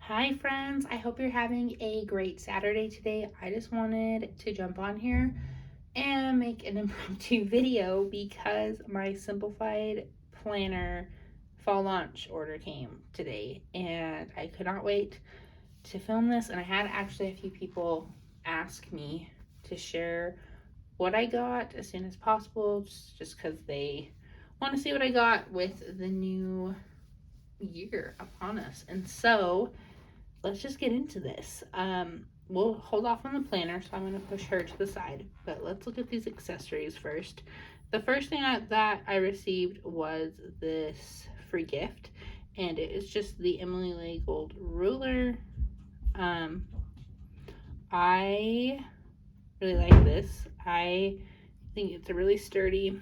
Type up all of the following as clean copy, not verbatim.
Hi friends, I hope you're having a great Saturday today. I just wanted to jump on here and make an impromptu video because my Simplified planner fall launch order came today and I could not wait to film this, and I had actually a few people ask me to share what I got as soon as possible just because they want to see what I got with the new year upon us. And so let's just get into this. We'll hold off on the planner, so I'm going to push her to the side. But let's look at these accessories first. The first thing that I received was this free gift, and it is just the Emily Lay Gold ruler. Um, I really like this. I think it's a really sturdy.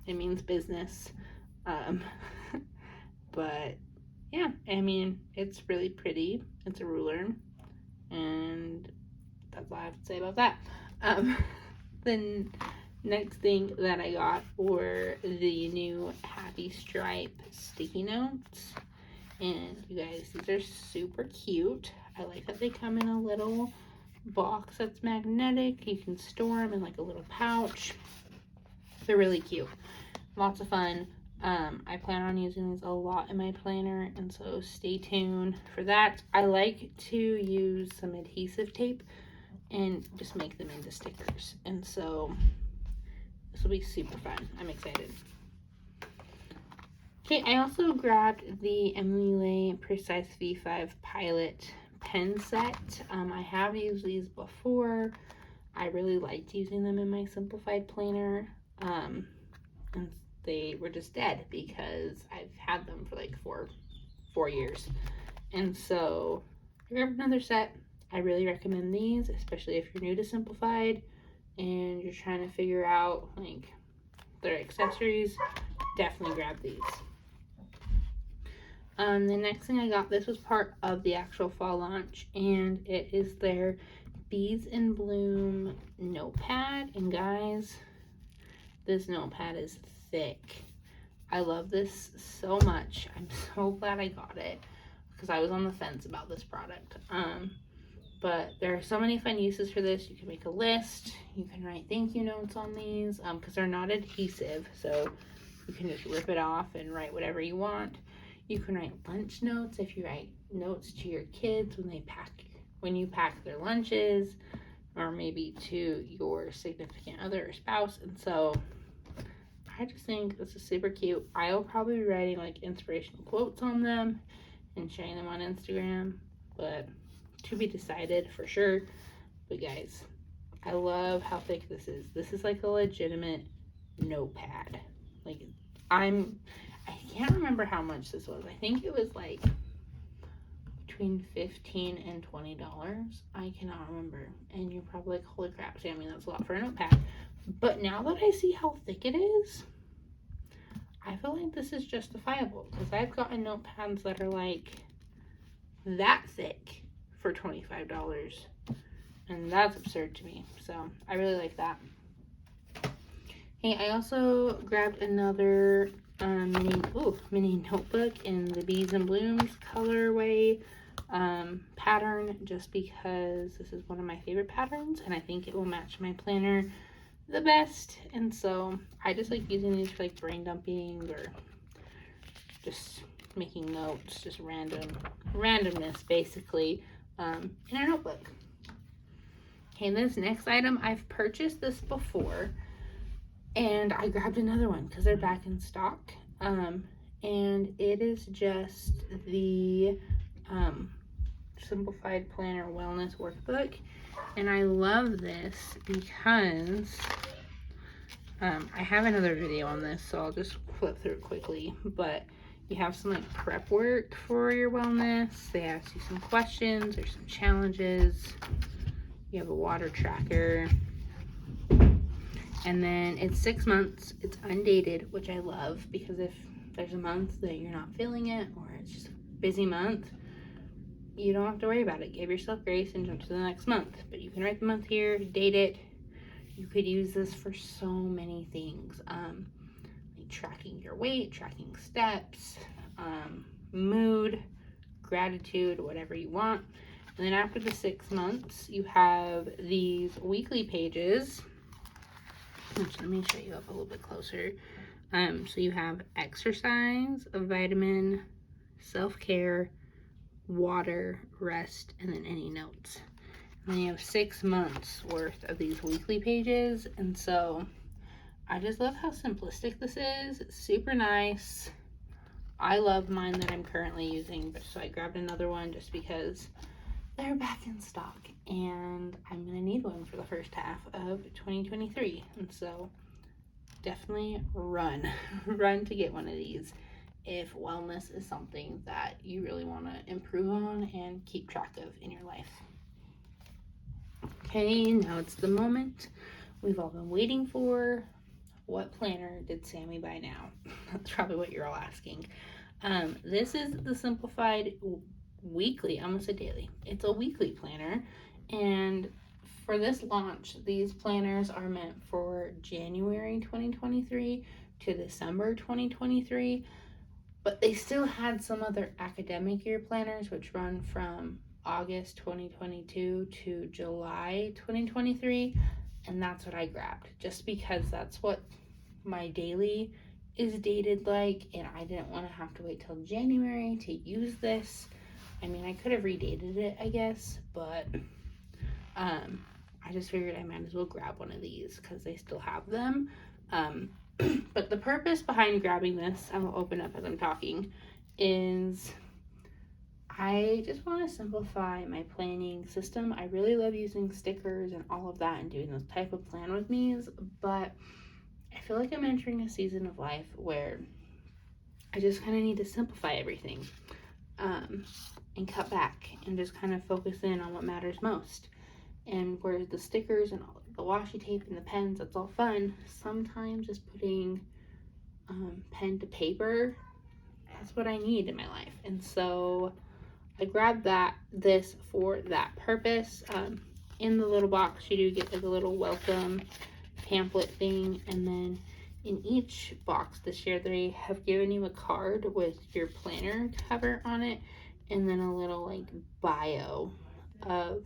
It means business. Um, but yeah, I mean, it's really pretty. It's a ruler. And that's all I have to say about that. Um, the next thing that I got were the new Happy Stripe sticky notes. And you guys, these are super cute. I like that they come in a little box that's magnetic. You can store them in like a little pouch. They're really cute. Lots of fun. I plan on using these a lot in my planner, and so stay tuned for that. I like to use some adhesive tape and just make them into stickers, and so this will be super fun. I'm excited. Okay, I also grabbed the Emily Lay Precise V5 Pilot pen set. I have used these before. I really liked using them in my Simplified planner, and they were just dead because I've had them for like four years. And so I grabbed another set. I really recommend these, especially if you're new to Simplified and you're trying to figure out like their accessories. Definitely grab these. The next thing I got, this was part of the actual fall launch, and it is their Bees in Bloom notepad. And guys, this notepad is thick. I love this so much. I'm so glad I got it because I was on the fence about this product. But there are so many fun uses for this. You can make a list. You can write thank you notes on these because they're not adhesive. So you can just rip it off and write whatever you want. You can write lunch notes if you write notes to your kids when you pack their lunches, or maybe to your significant other or spouse. And so I just think this is super cute. I'll probably be writing like inspirational quotes on them and sharing them on Instagram, but to be decided for sure. But guys, I love how thick this is. This is like a legitimate notepad. Like I can't remember how much this was. I think it was like between $15 and $20. I cannot remember. And you're probably like, holy crap, Sammy, that's a lot for a notepad. But now that I see how thick it is, I feel like this is justifiable because I've gotten notepads that are like that thick for $25, and that's absurd to me. So I really like that. Hey, I also grabbed another mini notebook in the Bees and Blooms colorway pattern, just because this is one of my favorite patterns and I think it will match my planner the best. And so I just like using these for like brain dumping or just making notes, just randomness basically in a notebook. Okay, this next item, I've purchased this before and I grabbed another one because they're back in stock. And it is just the Simplified Planner Wellness Workbook. And I love this because I have another video on this, so I'll just flip through it quickly. But you have some like prep work for your wellness. They ask you some questions or some challenges. You have a water tracker. And then it's 6 months. It's undated, which I love because if there's a month that you're not feeling it or it's just a busy month, you don't have to worry about it. Give yourself grace and jump to the next month. But you can write the month here, date it. You could use this for so many things. Like tracking your weight, tracking steps, mood, gratitude, whatever you want. And then after the 6 months, you have these weekly pages, which let me show you up a little bit closer. So you have exercise, a vitamin, self-care, water, rest, and then any notes. And then you have 6 months worth of these weekly pages. And so I just love how simplistic this is. It's super nice. I love mine that I'm currently using, but so I grabbed another one just because they're back in stock and I'm gonna need one for the first half of 2023. And so definitely run to get one of these if wellness is something that you really want to improve on and keep track of in your life. Okay, now it's the moment we've all been waiting for. What planner did Sammy buy now? That's probably what you're all asking. This is the Simplified weekly, almost a daily. It's a weekly planner, and for this launch, these planners are meant for January 2023 to December 2023, but they still had some other academic year planners which run from August 2022 to July 2023, and that's what I grabbed just because that's what my daily is dated like, and I didn't want to have to wait till January to use this. I mean, I could have redated it, I guess, but I just figured I might as well grab one of these because they still have them. But the purpose behind grabbing this, I will open up as I'm talking, is I just want to simplify my planning system. I really love using stickers and all of that and doing this type of plan with me's, but I feel like I'm entering a season of life where I just kind of need to simplify everything and cut back and just kind of focus in on what matters most. And where the stickers and all the washi tape and the pens, that's all fun. Sometimes just putting pen to paper, that's what I need in my life. And so I grabbed this for that purpose. In the little box, you do get like a little welcome pamphlet thing, and then in each box this year they have given you a card with your planner cover on it, and then a little like bio of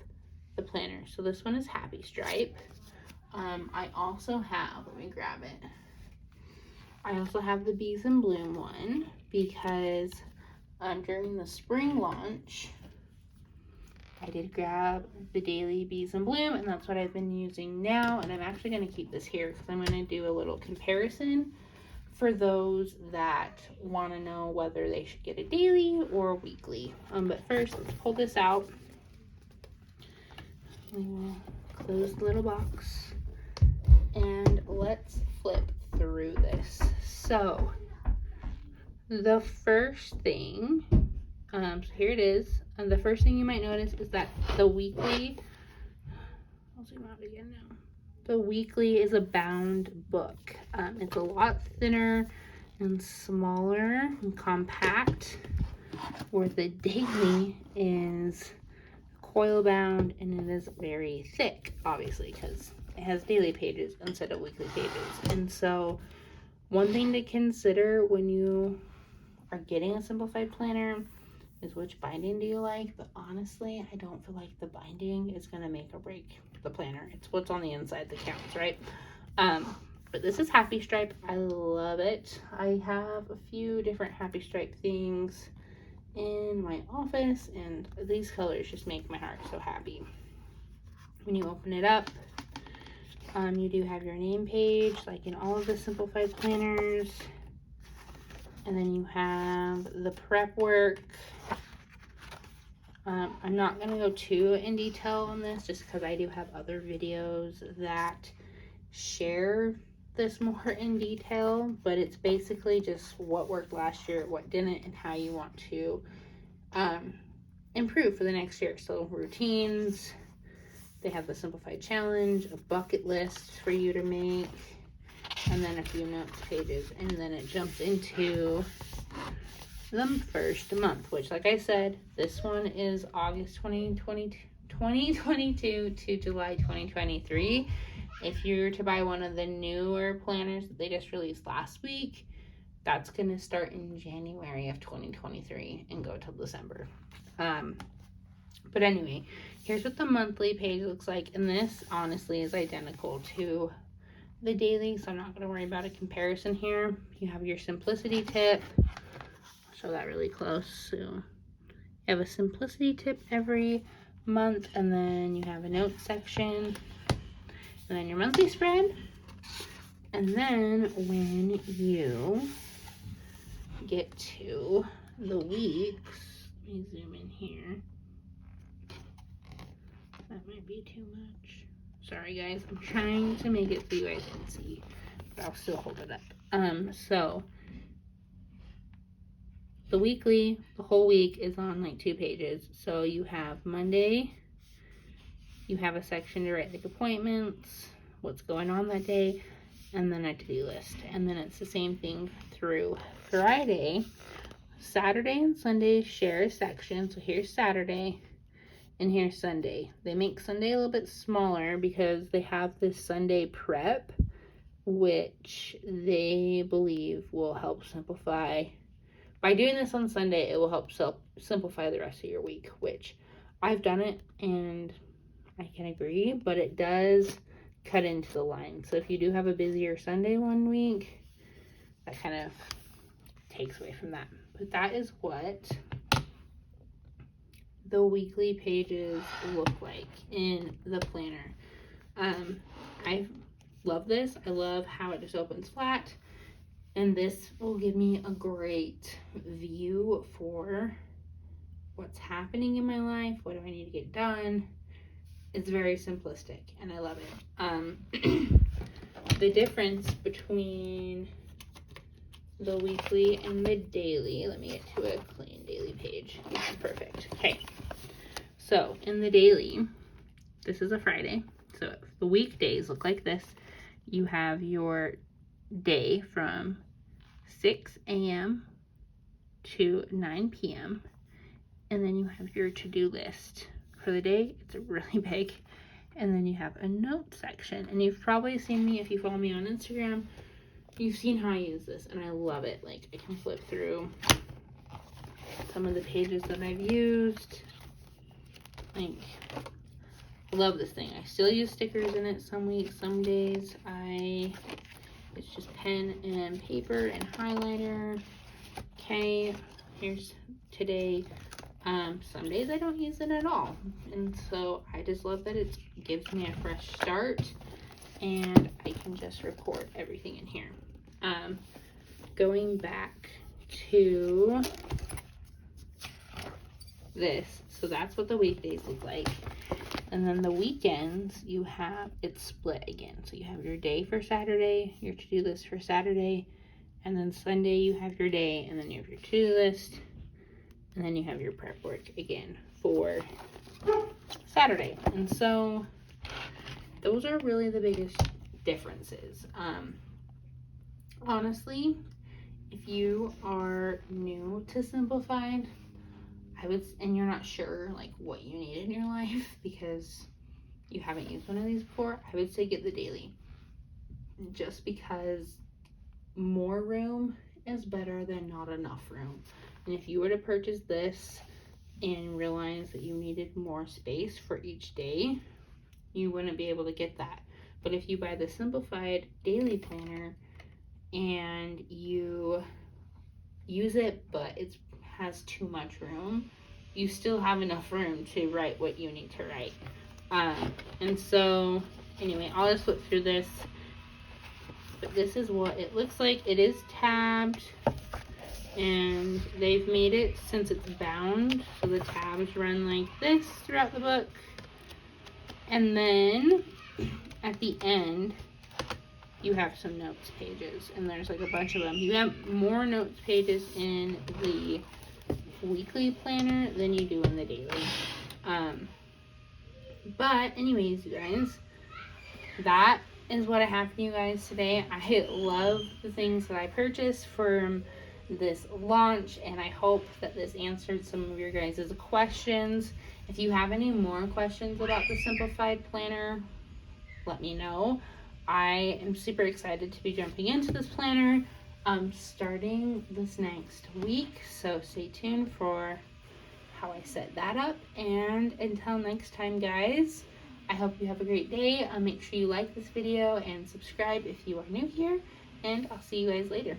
the planner. So this one is Happy Stripe. I also have, let me grab it. I also have the Bees in Bloom one because during the spring launch, I did grab the daily Bees in Bloom, and that's what I've been using now. And I'm actually going to keep this here because I'm going to do a little comparison for those that want to know whether they should get a daily or a weekly. But first, let's pull this out. We will close the little box and let's flip through this. So the first thing, so here it is. And the first thing you might notice is that the weekly, I'll zoom out again now. The weekly is a bound book. It's a lot thinner and smaller and compact, where the daily is coil bound and it is very thick, obviously, because it has daily pages instead of weekly pages. And so one thing to consider when you are getting a simplified planner is which binding do you like. But honestly, I don't feel like the binding is going to make or break the planner. It's what's on the inside that counts, right? But this is Happy Stripe. I love it. I have a few different Happy Stripe things in my office, and these colors just make my heart so happy. When you open it up, you do have your name page like in all of the simplified planners, and then you have the prep work. I'm not going to go too in detail on this just because I do have other videos that share this more in detail, but it's basically just what worked last year, what didn't, and how you want to improve for the next year. So routines, they have the simplified challenge, a bucket list for you to make, and then a few notes pages, and then it jumps into the first month, which, like I said, this one is August 2022 to July 2023. If you're to buy one of the newer planners that they just released last week, That's going to start in January of 2023 and go till December. But anyway, here's what the monthly page looks like. And this honestly is identical to the daily, so I'm not going to worry about a comparison here. You have your simplicity tip. I'll show that really close. So you have a simplicity tip every month, and then you have a notes section, and then your monthly spread. And then when you get to the weeks, let me zoom in here. That might be too much. Sorry guys, I'm trying to make it so you guys can see, but I'll still hold it up. So the weekly, the whole week is on like 2 pages. So you have Monday, you have a section to write like appointments, what's going on that day, and then a to-do list. And then it's the same thing through Friday. Saturday and Sunday share a section. So here's Saturday and here's Sunday. They make Sunday a little bit smaller because they have this Sunday prep, which they believe will help simplify. By doing this on Sunday, it will help simplify the rest of your week, which I've done it and I can agree, but it does cut into the line. So if you do have a busier Sunday one week, that kind of takes away from that. But that is what the weekly pages look like in the planner. I love this. I love how it just opens flat, and this will give me a great view for what's happening in my life. What do I need to get done? It's very simplistic and I love it. The difference between the weekly and the daily, let me get to a clean daily page. Perfect. Okay, so in the daily, this is a Friday, so the weekdays look like this. You have your day from 6 a.m. to 9 p.m. and then you have your to-do list for the day. It's really big. And then you have a note section, and you've probably seen me, if you follow me on Instagram, you've seen how I use this, and I love it. Like, I can flip through some of the pages that I've used. Like, I love this thing. I still use stickers in it some weeks, some days. It's just pen and paper and highlighter. Okay, here's today. Some days I don't use it at all, and so I just love that it gives me a fresh start, and I can just record everything in here. Going back to this, so that's what the weekdays look like. And then the weekends, you have it split again. So you have your day for Saturday, your to-do list for Saturday, and then Sunday you have your day, and then you have your to-do list, and then you have your prep work again for Saturday. And so those are really the biggest differences. Honestly, if you are new to Simplified, and you're not sure like what you need in your life because you haven't used one of these before, I would say get the daily, just because more room is better than not enough room. And if you were to purchase this and realize that you needed more space for each day, you wouldn't be able to get that. But if you buy the Simplified daily planner and you use it but it has too much room, you still have enough room to write what you need to write. And so anyway, I'll just flip through this, but this is what it looks like. It is tabbed, and they've made it since it's bound, so the tabs run like this throughout the book. And then at the end you have some notes pages, and there's like a bunch of them. You have more notes pages in the weekly planner than you do in the daily. But anyways, you guys, that is what I have for you guys today. I love the things that I purchased from this launch, and I hope that this answered some of your guys' questions. If you have any more questions about the Simplified planner, let me know. I am super excited to be jumping into this planner, starting this next week, so stay tuned for how I set that up. And until next time, guys, I hope you have a great day. Make sure you like this video and subscribe if you are new here, and I'll see you guys later.